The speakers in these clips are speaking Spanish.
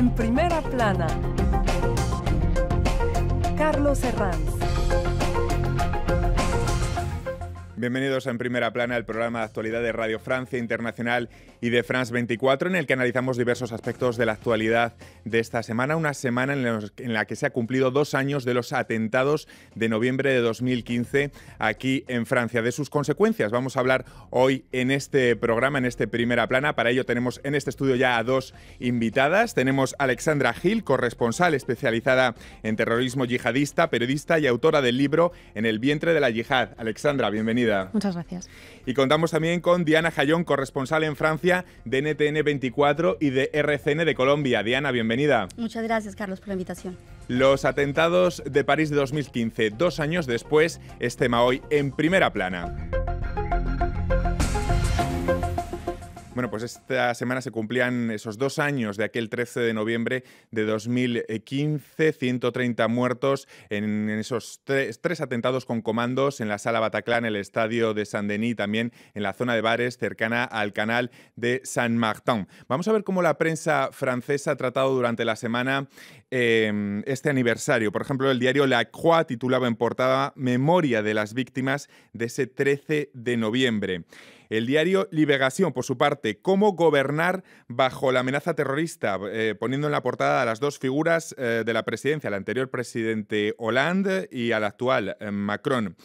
En primera plana, Carlos Herranz. Bienvenidos a En Primera Plana, el programa de actualidad de Radio Francia Internacional y de France 24, en el que analizamos diversos aspectos de la actualidad de esta semana. Una semana en la que se ha cumplido 2 años de los atentados de noviembre de 2015 aquí en Francia. De sus consecuencias vamos a hablar hoy en este programa, en este Primera Plana. Para ello tenemos en este estudio ya a 2 invitadas. Tenemos a Alexandra Gil, corresponsal especializada en terrorismo yihadista, periodista y autora del libro En el vientre de la yihad. Alexandra, bienvenida. Muchas gracias. Y contamos también con Diana Jayón, corresponsal en Francia de NTN 24 y de RCN de Colombia. Diana, bienvenida. Muchas gracias, Carlos, por la invitación. Los atentados de París de 2015, 2 años después, es tema hoy en Primera Plana. Bueno, pues esta semana se cumplían esos 2 años de aquel 13 de noviembre de 2015, 130 muertos en esos tres atentados con comandos en la Sala Bataclan, en el estadio de Saint-Denis, también en la zona de bares cercana al canal de Saint-Martin. Vamos a ver cómo la prensa francesa ha tratado durante la semana este aniversario. Por ejemplo, el diario La Croix titulaba en portada Memoria de las víctimas de ese 13 de noviembre. El diario Libération, por su parte, cómo gobernar bajo la amenaza terrorista, poniendo en la portada a las 2 figuras de la presidencia, al anterior presidente Hollande y al actual Macron.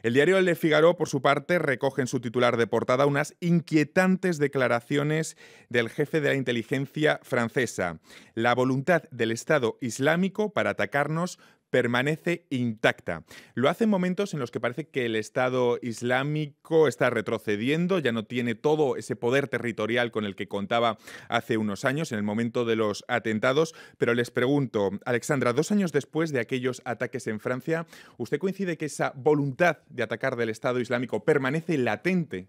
El diario Le Figaro, por su parte, recoge en su titular de portada unas inquietantes declaraciones del jefe de la inteligencia francesa. La voluntad del Estado Islámico para atacarnos permanece intacta. Lo hace en momentos en los que parece que el Estado Islámico está retrocediendo, ya no tiene todo ese poder territorial con el que contaba hace unos años, en el momento de los atentados. Pero les pregunto, Alexandra, 2 años después de aquellos ataques en Francia, ¿usted coincide que esa voluntad de atacar del Estado Islámico permanece latente?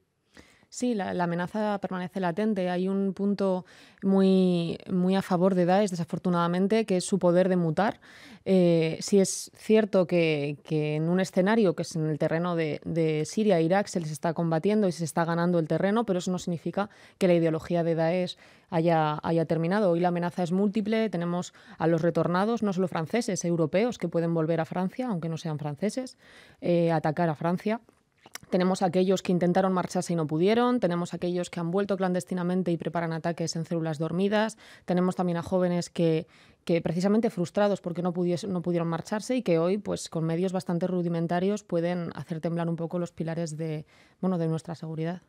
Sí, la amenaza permanece latente. Hay un punto muy a favor de Daesh, desafortunadamente, que es su poder de mutar. Sí es cierto que en un escenario que es en el terreno de Siria e Irak se les está combatiendo y se está ganando el terreno, pero eso no significa que la ideología de Daesh haya terminado. Hoy la amenaza es múltiple. Tenemos a los retornados, no solo franceses, europeos, que pueden volver a Francia, aunque no sean franceses, atacar a Francia. Tenemos aquellos que intentaron marcharse y no pudieron, tenemos aquellos que han vuelto clandestinamente y preparan ataques en células dormidas, tenemos también a jóvenes que precisamente frustrados porque no pudieron marcharse y que hoy, pues con medios bastante rudimentarios, pueden hacer temblar un poco los pilares de nuestra seguridad.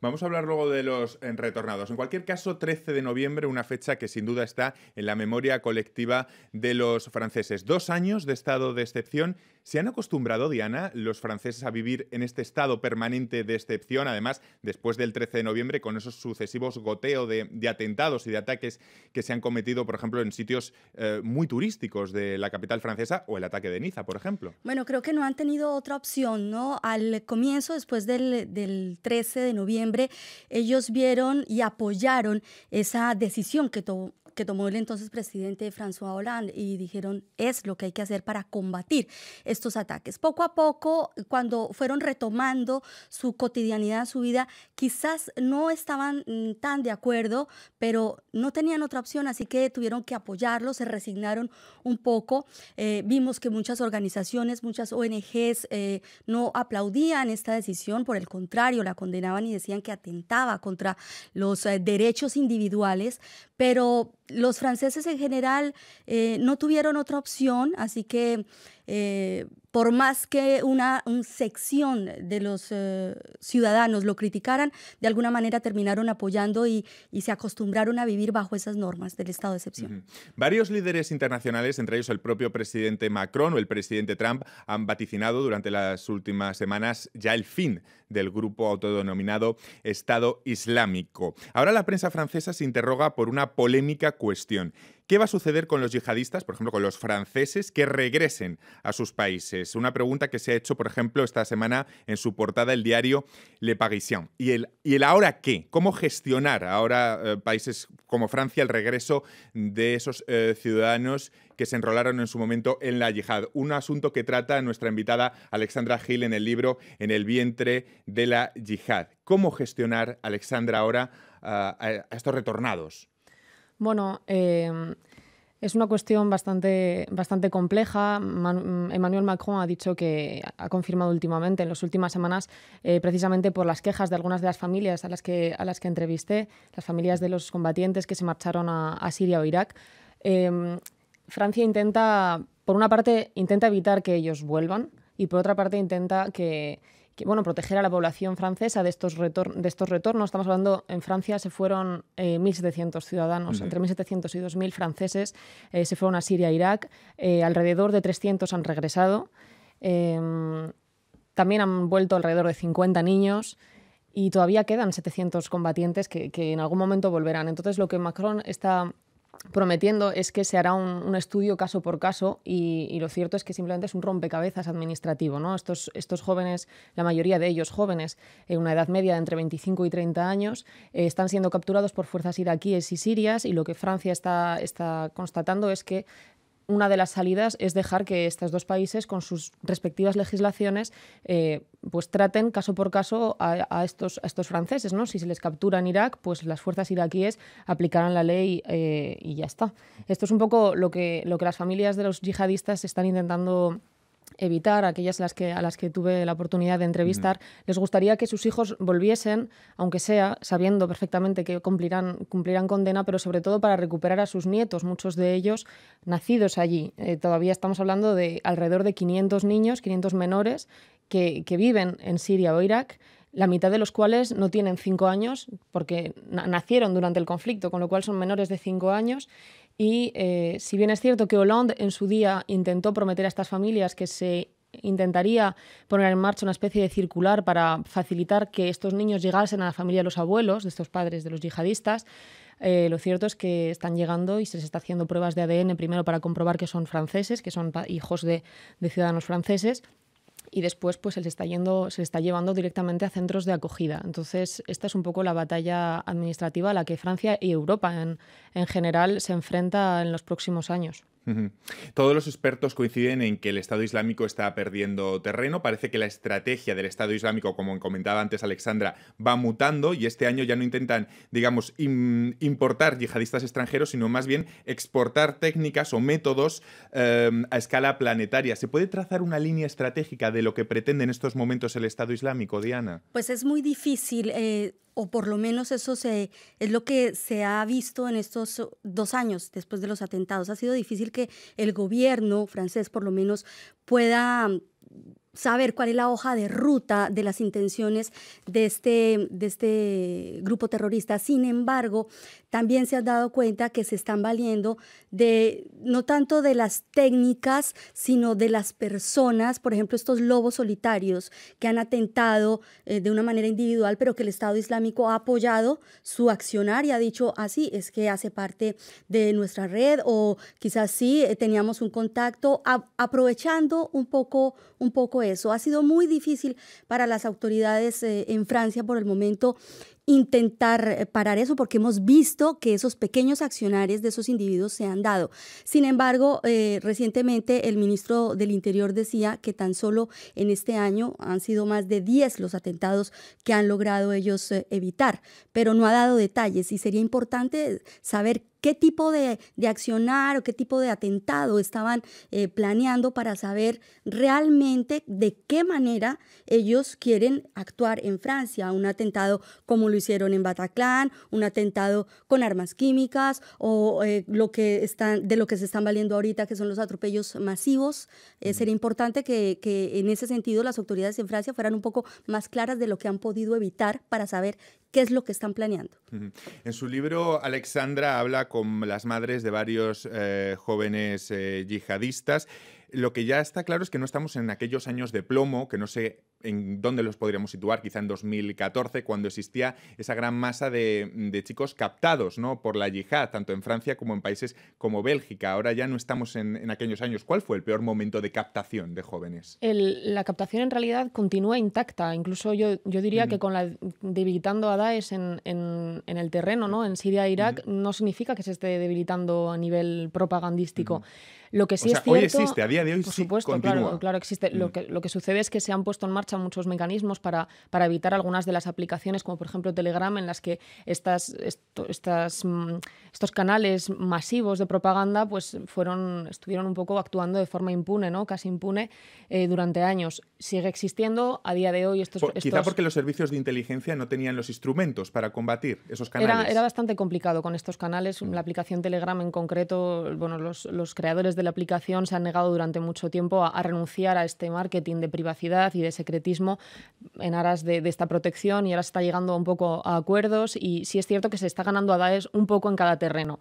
Vamos a hablar luego de los retornados. En cualquier caso, 13 de noviembre, una fecha que sin duda está en la memoria colectiva de los franceses. 2 años de estado de excepción. ¿Se han acostumbrado, Diana, los franceses a vivir en este estado permanente de excepción? Además, después del 13 de noviembre, con esos sucesivos goteos de atentados y de ataques que se han cometido, por ejemplo, en sitios muy turísticos de la capital francesa, o el ataque de Niza, por ejemplo. Bueno, creo que no han tenido otra opción, ¿no? Al comienzo, después del 13 de noviembre, ellos vieron y apoyaron esa decisión que tomó el entonces presidente François Hollande y dijeron, es lo que hay que hacer para combatir estos ataques. Poco a poco, cuando fueron retomando su cotidianidad, su vida, quizás no estaban tan de acuerdo, pero no tenían otra opción, así que tuvieron que apoyarlo, se resignaron un poco. Vimos que muchas organizaciones, muchas ONGs no aplaudían esta decisión, por el contrario, la condenaban y decían que atentaba contra los derechos individuales, pero los franceses en general no tuvieron otra opción, así que por más que una sección de los ciudadanos lo criticaran, de alguna manera terminaron apoyando y se acostumbraron a vivir bajo esas normas del estado de excepción. Varios líderes internacionales, entre ellos el propio presidente Macron o el presidente Trump, han vaticinado durante las últimas semanas ya el fin del grupo autodenominado Estado Islámico. Ahora la prensa francesa se interroga por una polémica cuestión. ¿Qué va a suceder con los yihadistas, por ejemplo, con los franceses que regresen a sus países? Una pregunta que se ha hecho, por ejemplo, esta semana en su portada el diario Le Parisien. ¿Y el ahora qué? ¿Cómo gestionar ahora países como Francia el regreso de esos ciudadanos que se enrolaron en su momento en la yihad? Un asunto que trata nuestra invitada Alexandra Gil en el libro En el vientre de la yihad. ¿Cómo gestionar, Alexandra, ahora a estos retornados? Bueno, Es una cuestión bastante compleja. Emmanuel Macron ha dicho que ha confirmado últimamente, en las últimas semanas, precisamente por las quejas de algunas de las familias a las que entrevisté, las familias de los combatientes que se marcharon a Siria o Irak. Francia intenta, por una parte, evitar que ellos vuelvan y por otra parte intenta proteger a la población francesa de estos retornos. Estamos hablando, en Francia se fueron 1.700 ciudadanos, entre 1.700 y 2.000 franceses se fueron a Siria e Irak, alrededor de 300 han regresado, también han vuelto alrededor de 50 niños y todavía quedan 700 combatientes que en algún momento volverán. Entonces lo que Macron está prometiendo es que se hará un estudio caso por caso y lo cierto es que simplemente es un rompecabezas administrativo, ¿no? Estos jóvenes, la mayoría de ellos jóvenes, en una edad media de entre 25 y 30 años, están siendo capturados por fuerzas iraquíes y sirias y lo que Francia está constatando es que una de las salidas es dejar que estos dos países, con sus respectivas legislaciones, pues traten caso por caso a estos franceses, ¿no? Si se les captura en Irak, pues las fuerzas iraquíes aplicarán la ley y ya está. Esto es un poco lo que las familias de los yihadistas están intentando evitar, aquellas a las que tuve la oportunidad de entrevistar. Les gustaría que sus hijos volviesen, aunque sea sabiendo perfectamente que cumplirán condena, pero sobre todo para recuperar a sus nietos, muchos de ellos nacidos allí. Todavía estamos hablando de alrededor de 500 niños, 500 menores que viven en Siria o Irak, la mitad de los cuales no tienen 5 años porque nacieron durante el conflicto, con lo cual son menores de 5 años. Y si bien es cierto que Hollande en su día intentó prometer a estas familias que se intentaría poner en marcha una especie de circular para facilitar que estos niños llegasen a la familia de los abuelos, de estos padres de los yihadistas, lo cierto es que están llegando y se les está haciendo pruebas de ADN primero para comprobar que son franceses, que son hijos de ciudadanos franceses, y después pues se les está llevando directamente a centros de acogida. Entonces, esta es un poco la batalla administrativa a la que Francia y Europa en general se enfrenta en los próximos años. Todos los expertos coinciden en que el Estado Islámico está perdiendo terreno. Parece que la estrategia del Estado Islámico, como comentaba antes Alexandra, va mutando y este año ya no intentan, digamos, importar yihadistas extranjeros, sino más bien exportar técnicas o métodos a escala planetaria. ¿Se puede trazar una línea estratégica de lo que pretende en estos momentos el Estado Islámico, Diana? Pues es muy difícil, o por lo menos eso es lo que se ha visto en estos 2 años después de los atentados. Ha sido difícil que el gobierno francés por lo menos pueda saber cuál es la hoja de ruta de las intenciones de este grupo terrorista. Sin embargo, también se han dado cuenta que se están valiendo no tanto de las técnicas, sino de las personas, por ejemplo, estos lobos solitarios que han atentado de una manera individual, pero que el Estado Islámico ha apoyado su accionar y ha dicho, así es que hace parte de nuestra red, o quizás sí teníamos un contacto, aprovechando un poco eso. Ha sido muy difícil para las autoridades en Francia por el momento intentar parar eso, porque hemos visto que esos pequeños accionarios de esos individuos se han dado. Sin embargo, recientemente el ministro del Interior decía que tan solo en este año han sido más de 10 los atentados que han logrado ellos evitar, pero no ha dado detalles y sería importante saber qué tipo de accionar o qué tipo de atentado estaban planeando para saber realmente de qué manera ellos quieren actuar en Francia. Un atentado como lo hicieron en Bataclan, un atentado con armas químicas o de lo que se están valiendo ahorita, que son los atropellos masivos. Sería importante que en ese sentido las autoridades en Francia fueran un poco más claras de lo que han podido evitar para saber qué es lo que están planeando. En su libro, Alexandra habla con las madres de varios jóvenes yihadistas. Lo que ya está claro es que no estamos en aquellos años de plomo, que no sé en dónde los podríamos situar, quizá en 2014, cuando existía esa gran masa de chicos captados, ¿no?, por la yihad, tanto en Francia como en países como Bélgica. Ahora ya no estamos en aquellos años. ¿Cuál fue el peor momento de captación de jóvenes? La captación en realidad continúa intacta. Incluso yo diría que debilitando a Daesh en el terreno, ¿no?, en Siria e Irak, no significa que se esté debilitando a nivel propagandístico. Lo que sí es cierto, hoy existe, a día de hoy por sí supuesto, continúa. claro existe. Lo que sucede es que se han puesto en marcha marcha muchos mecanismos para evitar algunas de las aplicaciones, como por ejemplo Telegram, en las que estos canales masivos de propaganda pues estuvieron un poco actuando de forma impune, ¿no? Casi impune durante años. Sigue existiendo a día de hoy Quizá porque los servicios de inteligencia no tenían los instrumentos para combatir esos canales. Era bastante complicado con estos canales. La aplicación Telegram en concreto, bueno, los creadores de la aplicación se han negado durante mucho tiempo a renunciar a este marketing de privacidad y de secretismo en aras de esta protección, y ahora se está llegando un poco a acuerdos, y sí es cierto que se está ganando a Daesh un poco en cada terreno.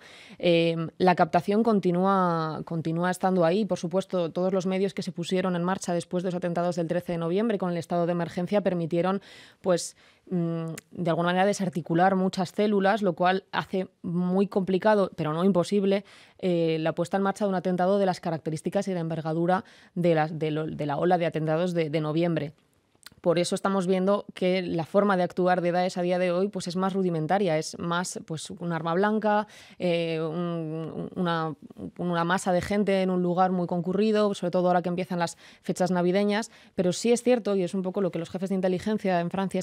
La captación continúa estando ahí. Por supuesto, todos los medios que se pusieron en marcha después de los atentados del 13 de noviembre con el estado de emergencia permitieron, pues, de alguna manera desarticular muchas células, lo cual hace muy complicado, pero no imposible, la puesta en marcha de un atentado de las características y la envergadura de la ola de atentados de noviembre. Por eso estamos viendo que la forma de actuar de Daesh a día de hoy pues es más rudimentaria, es más pues un arma blanca, una masa de gente en un lugar muy concurrido, sobre todo ahora que empiezan las fechas navideñas. Pero sí es cierto, y es un poco lo que los jefes de inteligencia en Francia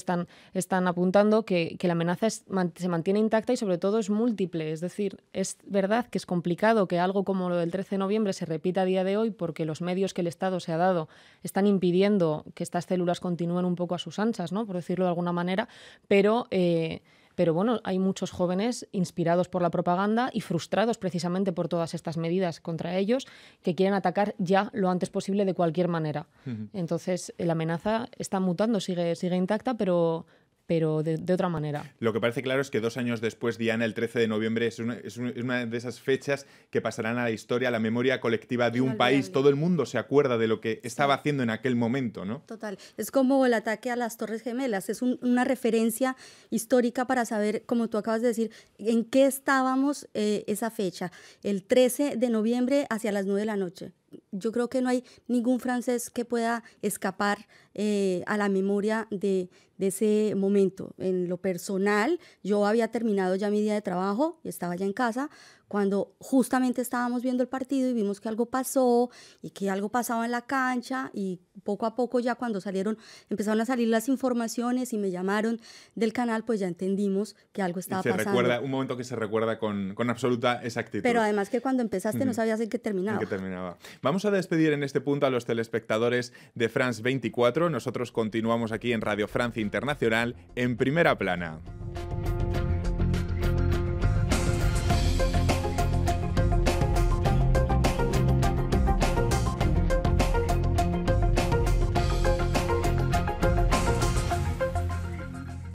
están apuntando, que la amenaza se mantiene intacta y sobre todo es múltiple. Es decir, es verdad que es complicado que algo como lo del 13 de noviembre se repita a día de hoy, porque los medios que el Estado se ha dado están impidiendo que estas células continúen un poco a sus anchas, ¿no? Por decirlo de alguna manera, pero bueno, hay muchos jóvenes inspirados por la propaganda y frustrados precisamente por todas estas medidas contra ellos, que quieren atacar ya lo antes posible de cualquier manera. Entonces, la amenaza está mutando, sigue intacta, pero de otra manera. Lo que parece claro es que 2 años después, Diana, el 13 de noviembre es una de esas fechas que pasarán a la historia, a la memoria colectiva de un país. Todo el mundo se acuerda de lo que estaba haciendo en aquel momento, ¿no? Total. Es como el ataque a las Torres Gemelas. Es una referencia histórica para saber, como tú acabas de decir, en qué estábamos esa fecha. El 13 de noviembre hacia las 9 de la noche. Yo creo que no hay ningún francés que pueda escapar a la memoria de ese momento. En lo personal, yo había terminado ya mi día de trabajo y estaba ya en casa cuando justamente estábamos viendo el partido y vimos que algo pasó y que algo pasaba en la cancha, y poco a poco ya cuando empezaron a salir las informaciones y me llamaron del canal, pues ya entendimos que algo estaba pasando. Un momento que se recuerda con absoluta exactitud. Pero además que cuando empezaste no sabías en qué terminaba. Vamos a despedir en este punto a los telespectadores de France 24. Nosotros continuamos aquí en Radio Francia Internacional en Primera Plana.